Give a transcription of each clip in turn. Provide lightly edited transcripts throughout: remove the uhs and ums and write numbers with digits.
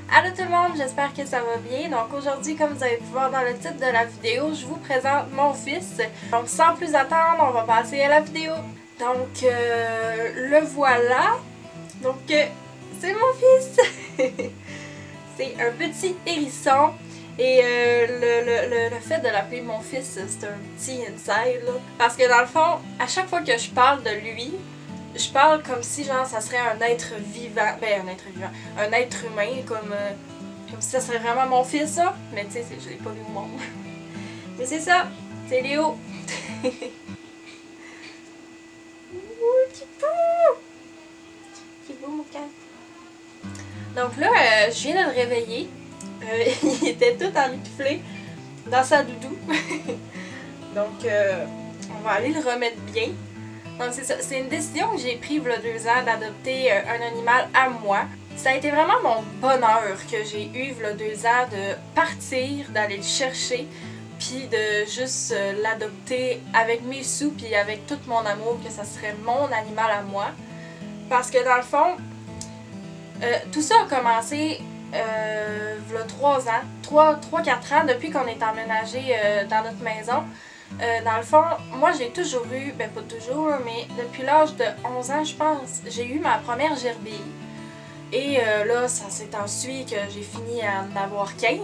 Allô tout le monde, j'espère que ça va bien. Donc aujourd'hui, comme vous avez pu voir dans le titre de la vidéo, je vous présente mon fils. Donc sans plus attendre, on va passer à la vidéo. Donc le voilà. Donc c'est mon fils. C'est un petit hérisson. Et le fait de l'appeler mon fils, c'est un petit inside là. Parce que dans le fond, à chaque fois que je parle de lui, je parle comme si genre ça serait un être vivant, un être humain, comme si ça serait vraiment mon fils ça, mais tu sais, je l'ai pas vu au monde. Mais c'est ça, c'est Léo. Ouh, petit pou! Petit beau mon cat. Donc là, je viens de le réveiller. Il était tout emmitouflé dans sa doudou. Donc on va aller le remettre bien. Donc c'est ça, c'est une décision que j'ai prise il y a 2 ans d'adopter un animal à moi. Ça a été vraiment mon bonheur que j'ai eu il y a 2 ans de partir, d'aller le chercher, puis de juste l'adopter avec mes sous puis avec tout mon amour, que ça serait mon animal à moi. Parce que dans le fond, tout ça a commencé il y a 3 ans, 3-4 ans depuis qu'on est emménagé dans notre maison. Dans le fond, moi j'ai toujours eu, ben pas toujours, mais depuis l'âge de 11 ans je pense, j'ai eu ma première gerbille. Et là, ça s'est ensuivi que j'ai fini à en avoir 15.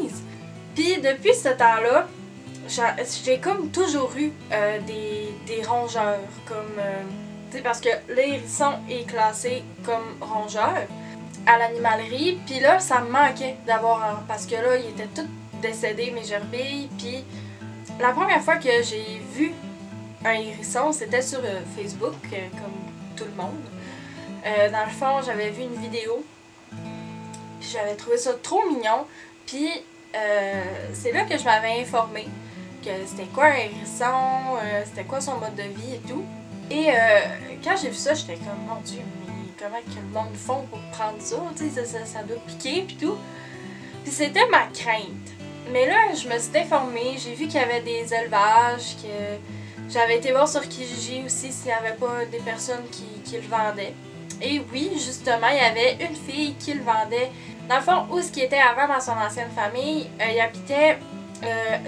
Puis depuis ce temps-là, j'ai comme toujours eu des rongeurs, comme, tu sais, parce que l'hérisson est classé comme rongeur à l'animalerie. Puis là, ça me manquait d'avoir un, parce que là, ils étaient tous décédés, mes gerbilles, puis la première fois que j'ai vu un hérisson, c'était sur Facebook, comme tout le monde. Dans le fond, j'avais vu une vidéo, puis j'avais trouvé ça trop mignon, puis c'est là que je m'avais informée que c'était quoi un hérisson, c'était quoi son mode de vie et tout. Et quand j'ai vu ça, j'étais comme, mon Dieu, mais comment que le monde font pour prendre ça, tu sais, ça doit piquer puis tout. Puis c'était ma crainte. Mais là, je me suis informée, j'ai vu qu'il y avait des élevages, que j'avais été voir sur Kijiji aussi s'il n'y avait pas des personnes qui le vendaient. Et oui, justement, il y avait une fille qui le vendait. Dans le fond, où ce qui était avant dans son ancienne famille, il habitait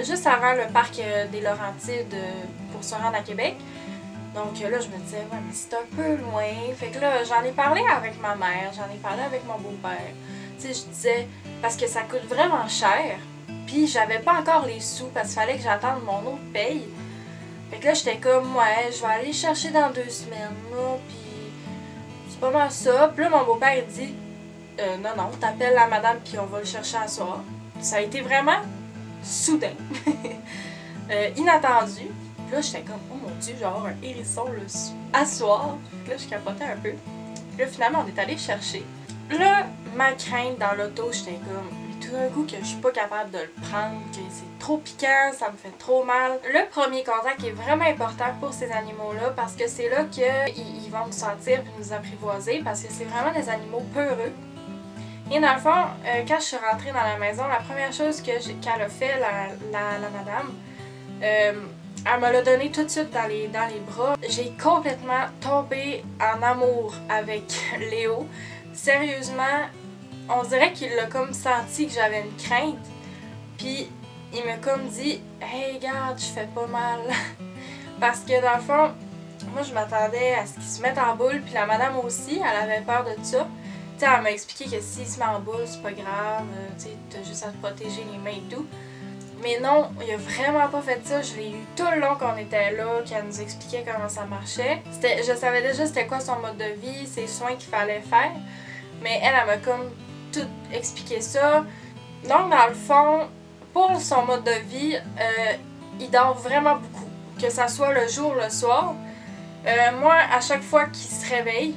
juste avant le parc des Laurentides pour se rendre à Québec. Donc là, je me disais, ouais, mais c'est un peu loin. Fait que là, j'en ai parlé avec ma mère, j'en ai parlé avec mon beau-père. Tu sais, je disais, parce que ça coûte vraiment cher. Puis j'avais pas encore les sous parce qu'il fallait que j'attende mon autre paye. Fait que là j'étais comme ouais, je vais aller chercher dans 2 semaines là, puis c'est pas mal ça. Puis là mon beau-père il dit non, t'appelles la madame puis on va le chercher à soir. Ça a été vraiment soudain. Inattendu. Puis là j'étais comme oh mon Dieu, genre un hérisson à soir. Puis là je capotais un peu. Puis là finalement on est allé chercher. Là ma crainte dans l'auto, j'étais comme tout d'un coup que je suis pas capable de le prendre, que c'est trop piquant, ça me fait trop mal. Le premier contact est vraiment important pour ces animaux-là parce que c'est là qu'ils vont nous sentir et nous apprivoiser parce que c'est vraiment des animaux peureux. Et dans le fond, quand je suis rentrée dans la maison, la première chose qu'elle a fait, la madame, elle me l'a donné tout de suite dans les bras. J'ai complètement tombé en amour avec Léo. Sérieusement, on dirait qu'il a comme senti que j'avais une crainte. Puis il m'a comme dit hey regarde, je fais pas mal. Parce que dans le fond, moi je m'attendais à ce qu'il se mette en boule. Puis la madame aussi, elle avait peur de ça. Tu sais, elle m'a expliqué que s'il se met en boule, c'est pas grave. Tu sais, t'as juste à te protéger les mains et tout. Mais non, il a vraiment pas fait ça. Je l'ai eu tout le long qu'on était là, qu'elle nous expliquait comment ça marchait. Je savais déjà c'était quoi son mode de vie, ses soins qu'il fallait faire. Mais elle m'a comme tout expliqué ça. Donc dans le fond, pour son mode de vie, il dort vraiment beaucoup. Que ça soit le jour ou le soir. Moi, à chaque fois qu'il se réveille,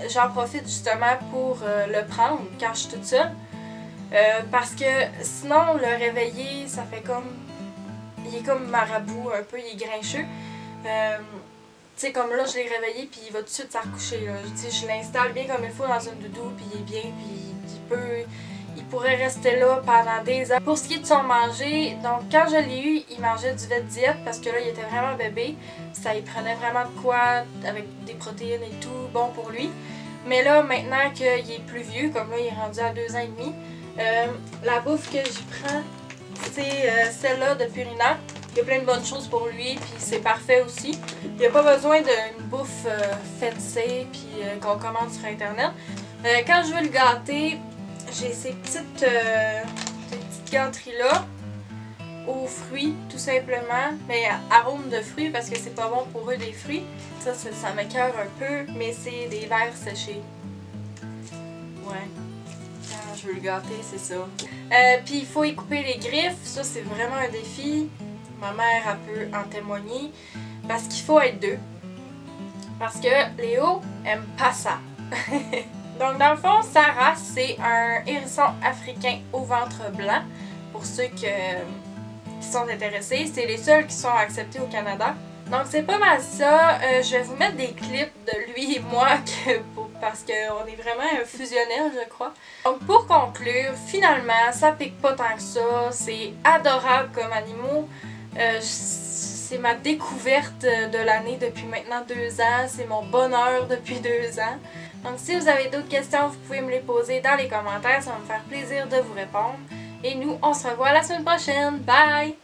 j'en profite justement pour le prendre quand je suis toute seule. Parce que sinon, le réveiller, ça fait comme... Il est comme marabout un peu, il est grincheux. Tu sais, comme là, je l'ai réveillé, puis il va tout de suite se recoucher. Je l'installe bien comme il faut dans une doudou, puis il est bien, puis il pourrait rester là pendant des heures. Pour ce qui est de son manger, donc quand je l'ai eu, il mangeait du vet diète parce que là, il était vraiment bébé. Ça, il prenait vraiment de quoi, avec des protéines et tout, bon pour lui. Mais là, maintenant qu'il est plus vieux, comme là, il est rendu à 2 ans et demi, La bouffe que j'y prends, c'est celle-là de Purina. Il y a plein de bonnes choses pour lui, puis c'est parfait aussi. Il n'y a pas besoin d'une bouffe faite puis qu'on commande sur internet. Quand je veux le gâter, j'ai ces petites gâteries-là aux fruits, tout simplement. Mais arôme de fruits, parce que c'est pas bon pour eux des fruits. Ça m'écoeure un peu, mais c'est des verres séchés. Ouais. Quand je veux le gâter, c'est ça. Puis il faut y couper les griffes. Ça, c'est vraiment un défi. Ma mère, elle peut en témoigner. Parce qu'il faut être deux. Parce que Léo aime pas ça. Donc, dans le fond, Sarah, c'est un hérisson africain au ventre blanc. Pour ceux qui sont intéressés. C'est les seuls qui sont acceptés au Canada. Donc, c'est pas mal ça. Je vais vous mettre des clips de lui et moi parce qu'on est vraiment fusionnels, je crois. Donc, pour conclure, finalement, ça pique pas tant que ça. C'est adorable comme animaux. C'est ma découverte de l'année depuis maintenant 2 ans. C'est mon bonheur depuis 2 ans. Donc si vous avez d'autres questions, vous pouvez me les poser dans les commentaires. Ça va me faire plaisir de vous répondre. Et nous, on se revoit la semaine prochaine. Bye!